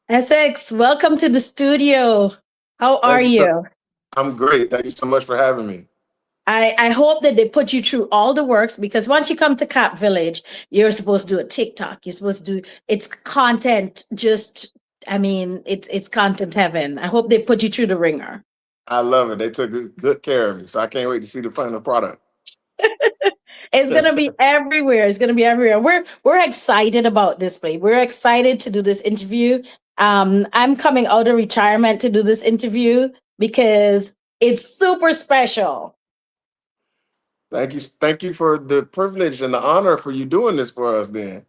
Essex, welcome to the studio. How are Thank you so. you? I'm great. Thank you so much for having me. I hope that they put you through all the works because once you come to Cap Village, you're supposed to do a TikTok. You're supposed to do it's content, just it's content heaven. I hope they put you through the ringer. I love it. They took good care of me, so I can't wait to see the final product. It's gonna be everywhere. It's gonna be everywhere. We're excited about this play. We're excited to do this interview. I'm coming out of retirement to do this interview because it's super special. Thank you for the privilege and the honor for you doing this for us. Then,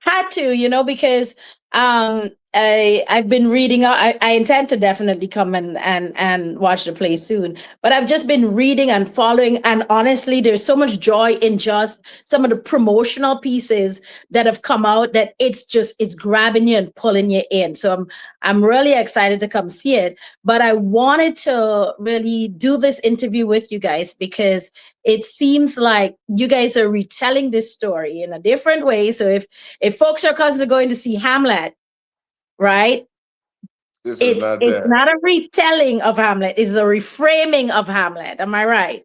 Had to, because I've been reading. I intend to definitely come and watch the play soon. But I've just been reading and following, and honestly, there's so much joy in just some of the promotional pieces that have come out that it's grabbing you and pulling you in. So I'm really excited to come see it. But I wanted to really do this interview with you guys because it seems like you guys are retelling this story in a different way. So if folks are constantly going to see Hamlet, right? this is It's not it's that not a retelling of Hamlet, it's a reframing of Hamlet. Am I right?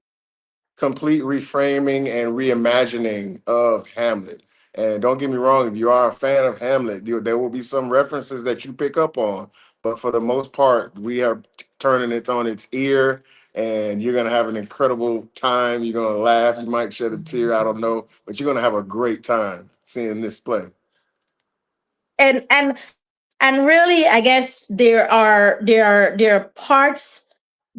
complete reframing and reimagining of Hamlet. And don't get me wrong, if you are a fan of Hamlet, there will be some references that you pick up on. But for the most part, we are turning it on its ear, and you're going to have an incredible time. You're going to laugh. You might shed a tear. I don't know. But you're going to have a great time seeing this play. And really, I guess there are parts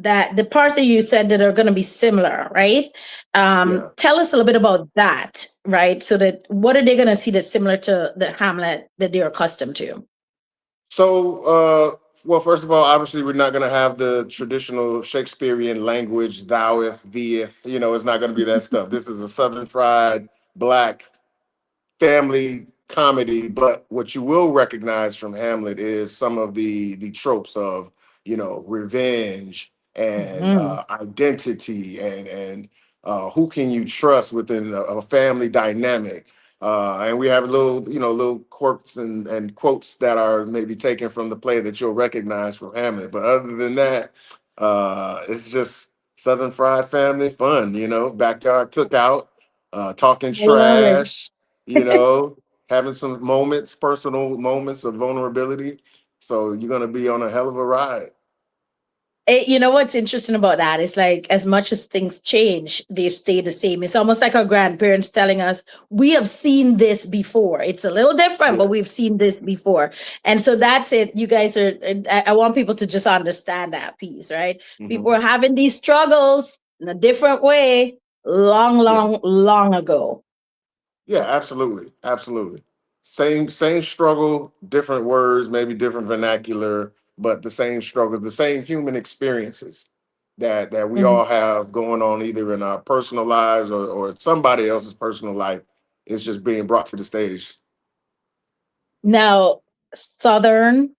that the parts that you said that are going to be similar, right? Yeah. Tell us a little bit about that, right? So that what are they going to see that's similar to the Hamlet that they're accustomed to? Well, first of all, obviously, we're not going to have the traditional Shakespearean language, thoueth, theeth. It's not going to be that stuff. This is a Southern fried black family comedy, but what you will recognize from Hamlet is some of the tropes of revenge and Mhm. identity and who can you trust within a family dynamic. And we have little quirks and quotes that are maybe taken from the play that you'll recognize from Hamlet. But other than that, it's just Southern fried family fun. Backyard cookout, talking I love it. trash, you know, having some moments, personal moments of vulnerability. So you're gonna be on a hell of a ride. You know what's interesting about that is like as much as things change, they've stayed the same. It's almost like our grandparents telling us, we have seen this before. It's a little different, but we've Yes. seen this before. And so that's it. You guys are, I want people to just understand that piece, right? Hmm. People are having these struggles in a different way long, Yeah. long, long ago. Yeah, absolutely. Absolutely. Same struggle, different words, maybe different vernacular, but the same struggles, the same human experiences that we Mhm. all have going on either in our personal lives or somebody else's personal life is just being brought to the stage. Now, Southern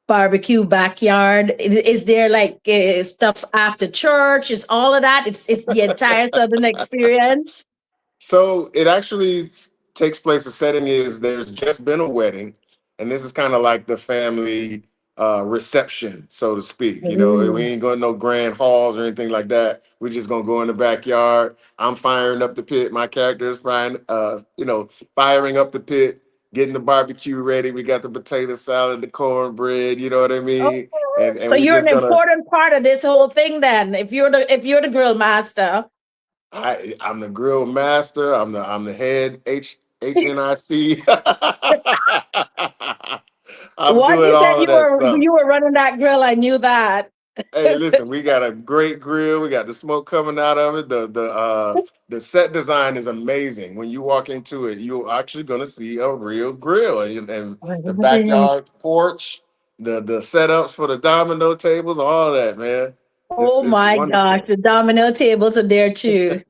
barbecue backyard, is there like stuff after church, is all of that, it's the entire southern experience? So it actually takes place. The setting is there's just been a wedding, and this is kind of like the family reception, so to speak. We Ooh. ain't going no grand halls or anything like that. We're just gonna go in the backyard. I'm firing up the pit. My character is firing up the pit, getting the barbecue ready. We got the potato salad, the cornbread. You know what I Oh, mean? And so we you're just an gonna. important part of this whole thing then, if you're the grill master. I'm the grill master. I'm the head HNIC. I'm Once doing you said all of you that were stuff. you were running that grill, I knew that. Hey, listen, we got a great grill. We got the smoke coming out of it. The set design is amazing. When you walk into it, you're actually gonna see a real grill and I the love it. backyard porch, the setups for the domino tables, all that, man. It's Oh it's my gosh, wonderful. the domino tables are there too.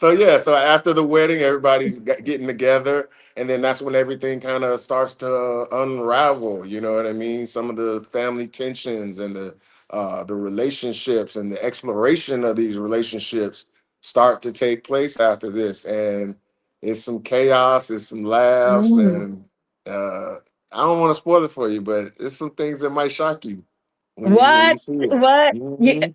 Yeah. So after the wedding, everybody's getting together, and then that's when everything kind of starts to unravel. You know what I mean? Some of the family tensions and the relationships and the exploration of these relationships start to take place after this, and It's some chaos, it's some laughs, Mm. and uh, I don't want to spoil it for you, but it's some things that might shock you when What? you see it. What? Mhm.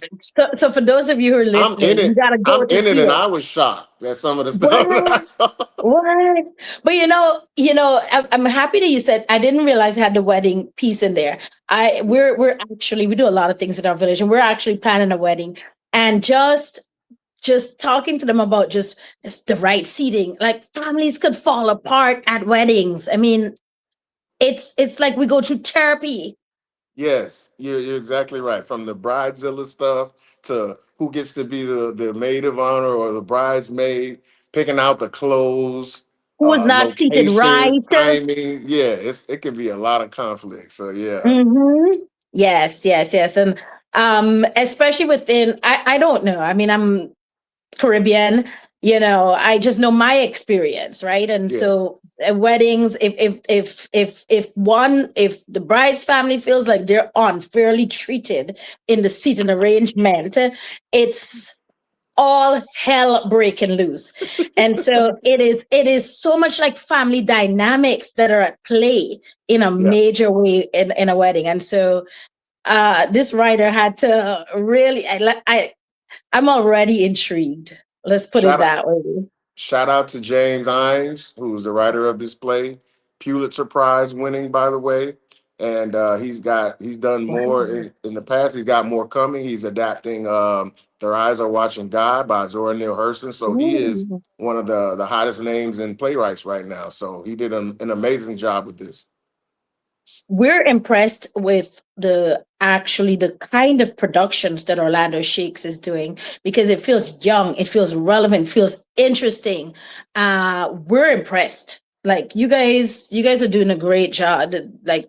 So for those of you who are I'm in listening, you it. gotta I'm go to in it, see and it. I was shocked at some of the stuff that What? I saw. What? But I'm happy that you said I didn't realize I had the wedding piece in there. We're actually we do a lot of things in our village, and we're actually planning a wedding. And just talking to them about just the right seating, like families could fall apart at weddings. I mean, it's like we go through therapy. Yes, you're exactly right. From the bridezilla stuff to who gets to be the maid of honor or the bridesmaid, picking out the clothes, Who was not seated locations, right? timing. Yeah, it can be a lot of conflict. So yeah, Hmm. Yes, yes, yes. And especially within I don't know. I mean, I'm Caribbean, I just know my experience, right? And yeah, so at weddings, if the bride's family feels like they're unfairly treated in the seating arrangement, it's all hell breaking loose. And so it is so much like family dynamics that are at play in a yeah. major way in a wedding. And so this writer had to really I'm already intrigued. Let's put it Shout out. that way. Shout out to James Ines, who's the writer of this play, Pulitzer Prize winning, by the way. And he's done more Wow. in the past. He's got more coming. He's adapting "Their Eyes Are Watching God" by Zora Neale Hurston. So he is Ooh. one of the hottest names in playwrights right now. So he did an amazing job with this. We're impressed with the kind of productions that Orlando Shakes is doing because it feels young, it feels relevant, feels interesting. We're impressed. Like you guys are doing a great job. Like,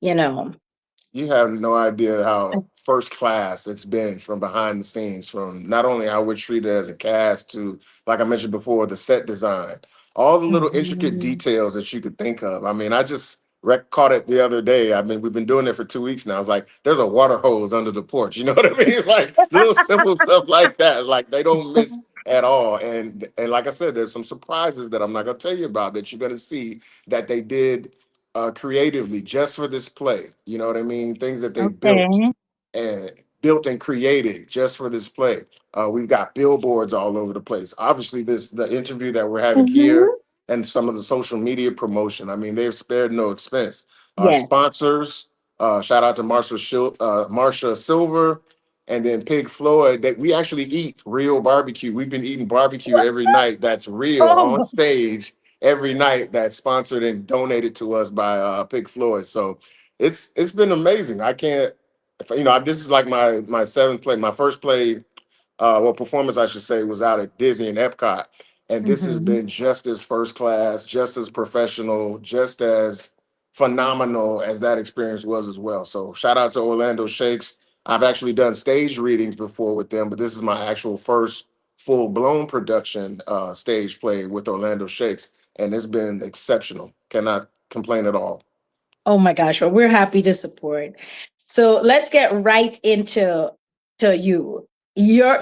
you know. You have no idea how first class it's been from behind the scenes, from not only how we're treated as a cast to, like I mentioned before, the set design, all the little intricate Mhm. details that you could think of. I mean, I just caught it the other day. I mean, we've been doing it for 2 weeks now. It's like there's a water hose under the porch. You know what I mean? It's like little simple stuff like that. Like they don't miss at all. And like I said, there's some surprises that I'm not gonna tell you about that you're gonna see that they did creatively just for this play. You know what I mean? Things that they Okay. built and created just for this play. We've got billboards all over the place. Obviously, this the interview that we're having here Mhm. and some of the social media promotion. I mean, they've spared no expense. Our Yes. sponsors, shout out to Marsha Silver, and then Pig Floyd. That we actually eat real barbecue. We've been eating barbecue every night. That's real on Oh. stage every night. That's sponsored and donated to us by Pig Floyd. So it's been amazing. I can't, this is like my seventh play, my first play, well, performance, I should say, was out at Disney and Epcot. And this has Mhm. been just as first class, just as professional, just as phenomenal as that experience was as well. So shout out to Orlando Shakes. I've actually done stage readings before with them, but this is my actual first full blown production stage play with Orlando Shakes. And it's been exceptional. Cannot complain at all. Oh my gosh, well, we're happy to support. So let's get right into to you. Your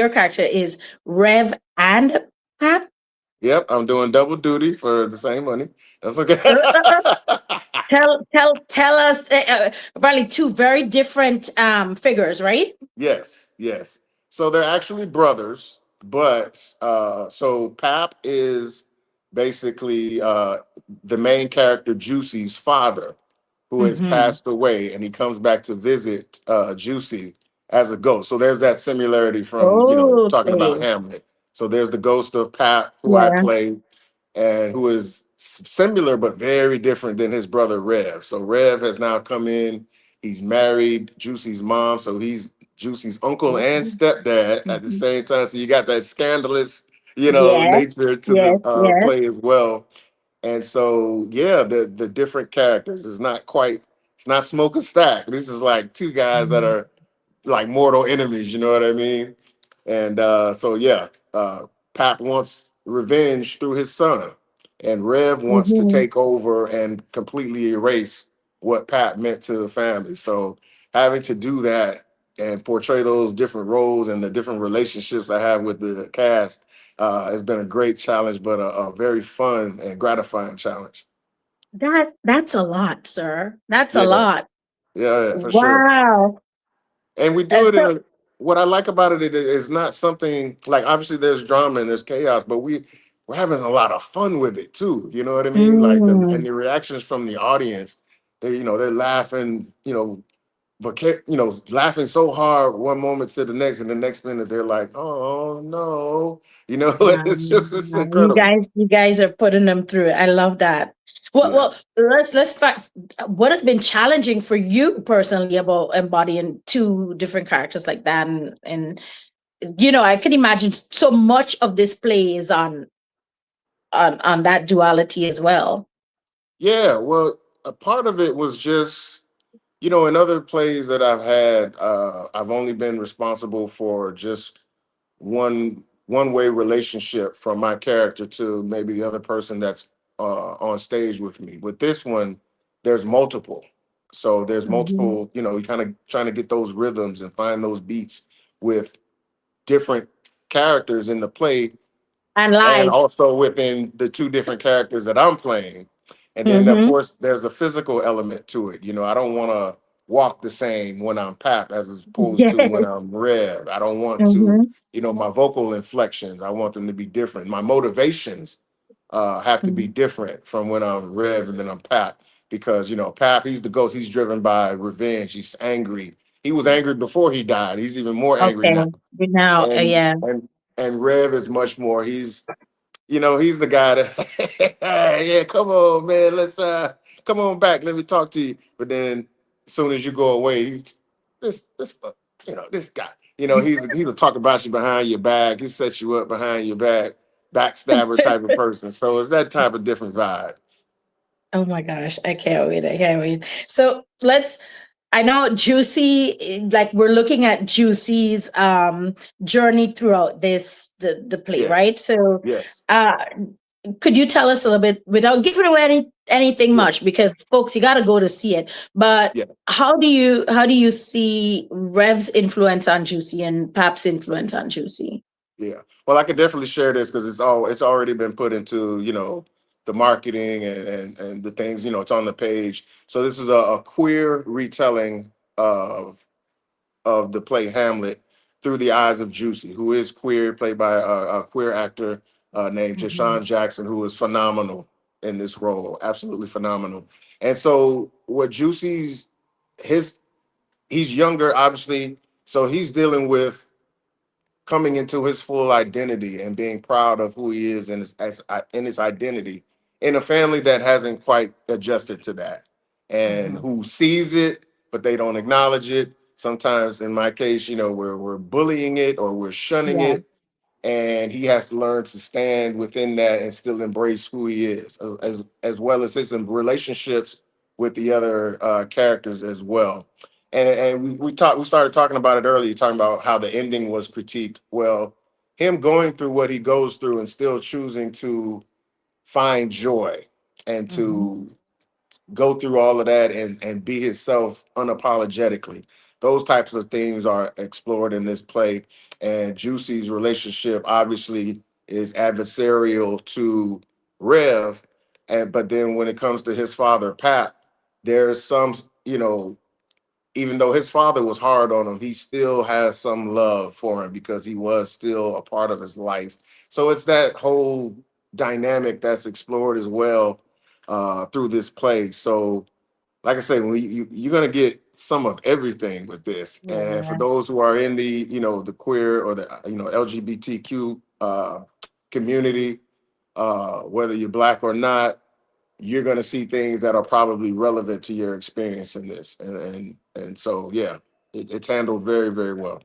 character is Rev and Pap. Yep, I'm doing double duty for the same money. That's okay. Tell us probably two very different figures, right? Yes, yes. So they're actually brothers, but so Pap is basically the main character, Juicy's father, who has Mm-hmm. passed away, and he comes back to visit Juicy as a ghost. So there's that similarity from talking about Okay. Hamlet. So there's the ghost of Pap, who I Yeah. play, and who is similar but very different than his brother Rev. So Rev has now come in. He's married Juicy's mom, so he's Juicy's uncle and stepdad at the Mhm. same time. So you got that scandalous, Yes, nature to yes, the yes. play as well. And so, yeah, the different characters is not quite. It's not smoke and stack. This is like two guys that Mhm. are like mortal enemies. You know what I mean? And so, yeah, Pap wants revenge through his son, and Rev wants to Mhm. take over and completely erase what Pap meant to the family. So, having to do that. and portray those different roles and the different relationships I have with the cast. It's been a great challenge, but a very fun and gratifying challenge. That's a lot, sir. That's a Yeah, lot. yeah, for sure. Wow. And we do it in So, a. What I like about it is not something like, obviously there's drama and there's chaos, but we're having a lot of fun with it too. You know what I mean? Like mm, the reactions from the audience, they're laughing, but laughing so hard one moment to the next, and the next minute they're like, "Oh no," wow. it's incredible. You guys are putting them through it. I love that. Yeah, What has been challenging for you personally about embodying two different characters like that, and I can imagine so much of this play is on that duality as well. yeah. Well, a part of it was just, in other plays that I've had, I've only been responsible for just one way relationship from my character to maybe the other person that's on stage with me. With this one, there's multiple. So there's Mhm. multiple. You kind of trying to get those rhythms and find those beats with different characters in the play, And and live. also within the two different characters that I'm playing. And then, of Mm-hmm. course, there's a physical element to it. I don't want to walk the same when I'm Pap as opposed to when Yes. I'm Rev. I don't want to, Mm-hmm. my vocal inflections, I want them to be different. My motivations have to be different from when I'm Rev and then I'm Pap. Because, Pap, he's the ghost. He's driven by revenge. He's angry. He was angry before he died. He's even more angry Okay. now. We now, And yeah. and and Rev is much more. He's the guy that, yeah, come on, man, let's come on back, let me talk to you. But then, as soon as you go away, this, this guy, he'll talk about you behind your back. He sets you up behind your back, backstabber type of person. So it's that type of different vibe. Oh my gosh, I can't wait. I can't wait. So I know Juicy, like we're looking at Juicy's journey throughout the play, Yes, right? So yes, uh could you tell us a little bit without giving away anything yeah, much, because folks, you got to go to see it. But yeah. how do you see Rev's influence on Juicy and Pap's influence on Juicy? Yeah. Well, I could definitely share this because it's already been put into, the marketing and the things, it's on the page. So this is a queer retelling of the play Hamlet through the eyes of Juicy, who is queer, played by a queer actor named Mhm. Jashawn Jackson, who is phenomenal in this role, absolutely phenomenal. And so what Juicy's his he's younger, obviously, so he's dealing with coming into his full identity and being proud of who he is in his identity in a family that hasn't quite adjusted to that, and Mhm. who sees it but they don't acknowledge it. Sometimes, in my case, we're bullying it or we're shunning Yeah. it, and he has to learn to stand within that and still embrace who he is, as well as his relationships with the other characters as well. And we started talking about it earlier, talking about how the ending was critiqued. Well, him going through what he goes through and still choosing to find joy and Mhm. to go through all of that and be himself unapologetically. Those types of things are explored in this play. And Juicy's relationship obviously is adversarial to Rev. But then when it comes to his father, Pat, there's some, even though his father was hard on him, he still has some love for him because he was still a part of his life. So it's that whole dynamic that's explored as well through this play. So, like I say, you're gonna get some of everything with this. And for Yeah. those who are in the the queer or the LGBTQ community, whether you're black or not, you're going to see things that are probably relevant to your experience in this, and so yeah, it's handled very, very well.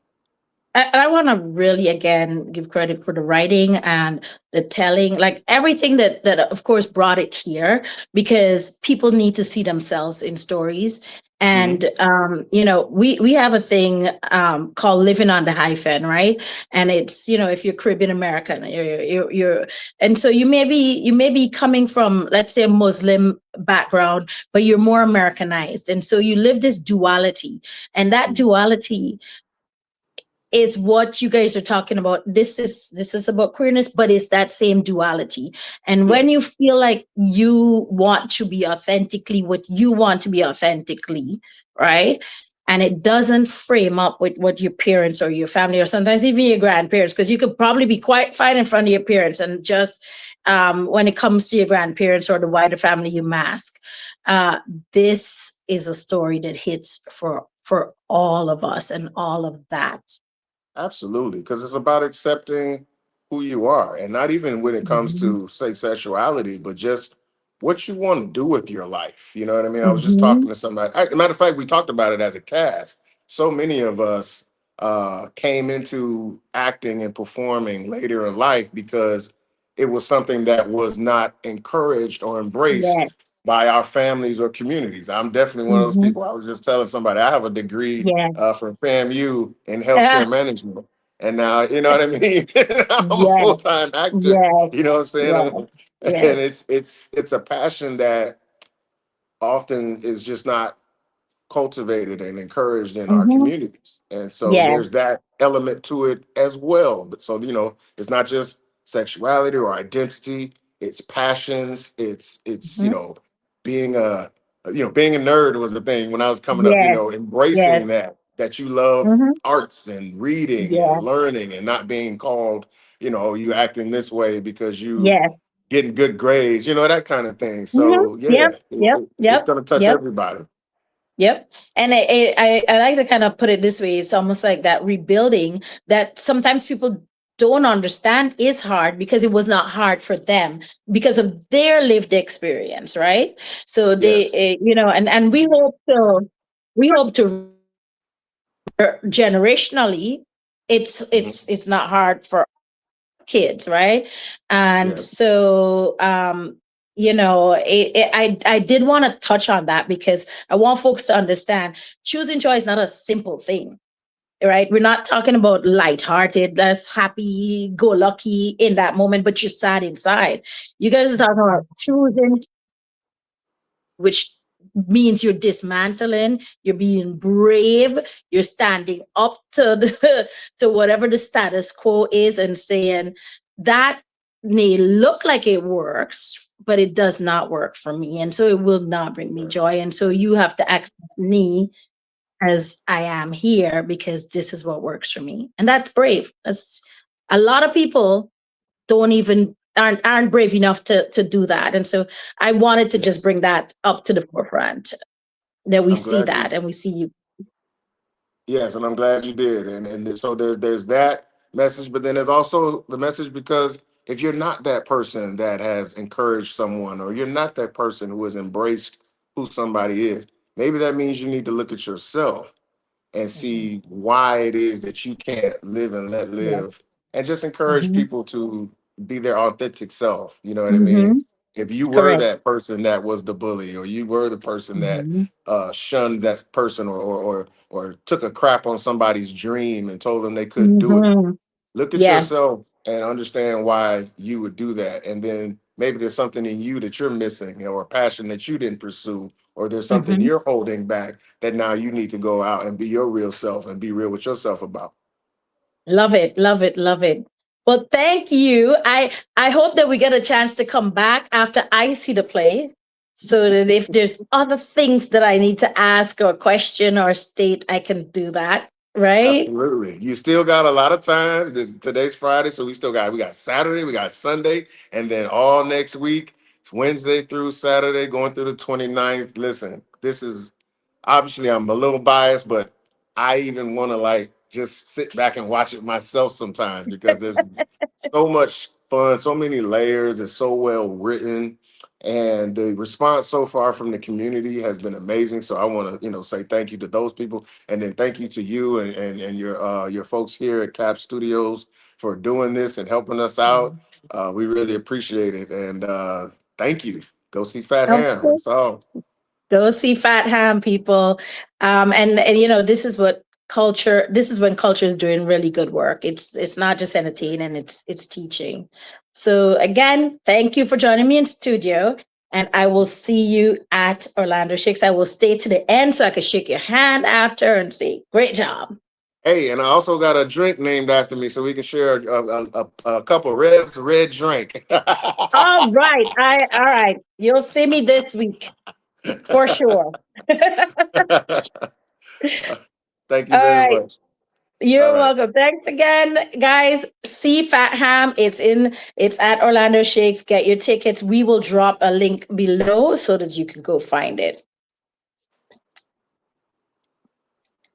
I want to really again give credit for the writing and the telling, like everything that of course brought it here, because people need to see themselves in stories. Hmm. And we have a thing called living on the hyphen, right? And it's, if you're Caribbean American, and so you may be coming from, let's say, a Muslim background, but you're more Americanized, and so you live this duality, and that duality is what you guys are talking about. This is about queerness, but it's that same duality. And Yeah. when you feel like you want to be authentically what you want to be authentically, right? And it doesn't frame up with what your parents or your family or sometimes even your grandparents, because you could probably be quite fine in front of your parents and just when it comes to your grandparents or the wider family, you mask. uh, this is a story that hits for all of us and all of that. Absolutely, because it's about accepting who you are, and not even when it comes Mhm. to say sexuality, but just what you want to do with your life. You know what I mean? I was just talking Mhm. to somebody. Matter of fact, we talked about it as a cast. So many of us came into acting and performing later in life because it was something that was not encouraged or embraced Yes. by our families or communities. I'm definitely one of those Mhm. people. I was just telling somebody I have a degree Yes. from FAMU in Ah, healthcare management. And now, you know what I mean? I'm a yes. full-time actor, Yes. you know what I'm saying? Yes. Yes. And it's a passion that often is just not cultivated and encouraged in our Mhm. communities. And so Yes. there's that element to it as well. But so, it's not just sexuality or identity, it's passions, it's Mhm. being a being a nerd was a thing when I was coming up, Yes. embracing Yes. that you love Mhm. arts and reading and Yes. learning and not being called, oh, you acting this way because you Yes. getting good grades, that kind of thing. Mhm. So Yep. yeah, Yep. it's Yep. gonna touch Yep. everybody. Yep. And I like to kind of put it this way. It's almost like that rebuilding that sometimes people don't understand is hard because it was not hard for them because of their lived experience, right? So they, Yes. and we hope to generationally, it's not hard for kids, right? And Yeah. so I did want to touch on that because I want folks to understand choosing joy is not a simple thing, right? We're not talking about lighthearted, that's happy go lucky in that moment, but you're sad inside. You guys are talking about choosing, which means you're dismantling, you're being brave, you're standing up to the to whatever the status quo is and saying that may look like it works, but it does not work for me. And so it will not bring me Yes. joy. And so you have to accept me as I am here because this is what works for me. And that's brave. That's a lot of people don't even aren't brave enough to do that. And so I wanted to just Yes. bring that up to the forefront that we I'm see glad that you and we see you. yes, and I'm glad you did. And so there's that message, but then there's also the message because if you're not that person that has encouraged someone or you're not that person who has embraced who somebody is, maybe that means you need to look at yourself and Mhm. see why it is that you can't live and let Yeah. live and just encourage Hmm. people to be their authentic self. You know what I mean? Hmm. If you were Correct. that person that was the bully or you were the person that Hmm. shunned that person or took a crap on somebody's dream and told them they couldn't do it, Hmm. look at Yeah. yourself and understand why you would do that. And then maybe there's something in you that you're missing or a passion that you didn't pursue, or there's something Hmm. you're holding back that now you need to go out and be your real self and be real with yourself about. Love it. Love it. Love it. Well, thank you. I hope that we get a chance to come back after I see the play, so that if there's other things that I need to ask or question or state, I can do that. Right. Absolutely. You still got a lot of time. Today's Friday, so we got Saturday, we got Sunday, and then all next week. It's Wednesday through Saturday, going through the 29th. Listen, this is obviously I'm a little biased, but I even want to like just sit back and watch it myself sometimes because there's so much fun, so many layers, it's so well written. And the response so far from the community has been amazing. So I want to, say thank you to those people. And then thank you to you and your folks here at Cap Studios for doing this and helping us out. We really appreciate it. And thank you. Go see Fat Of Ham. course. That's all. Go see Fat Ham, people. And this is what culture. This is when culture is doing really good work. It's not just entertaining. It's teaching. So again, thank you for joining me in studio. And I will see you at Orlando Shakes. I will stay to the end so I can shake your hand after and say, great job. Hey, and I also got a drink named after me, so we can share a couple Rev's red drink. All right. All right. You'll see me this week for sure. Thank you All very right. much. All You're right. welcome. Thanks again, guys. See Fat Ham. It's at Orlando Shakes. Get your tickets. We will drop a link below so that you can go find it.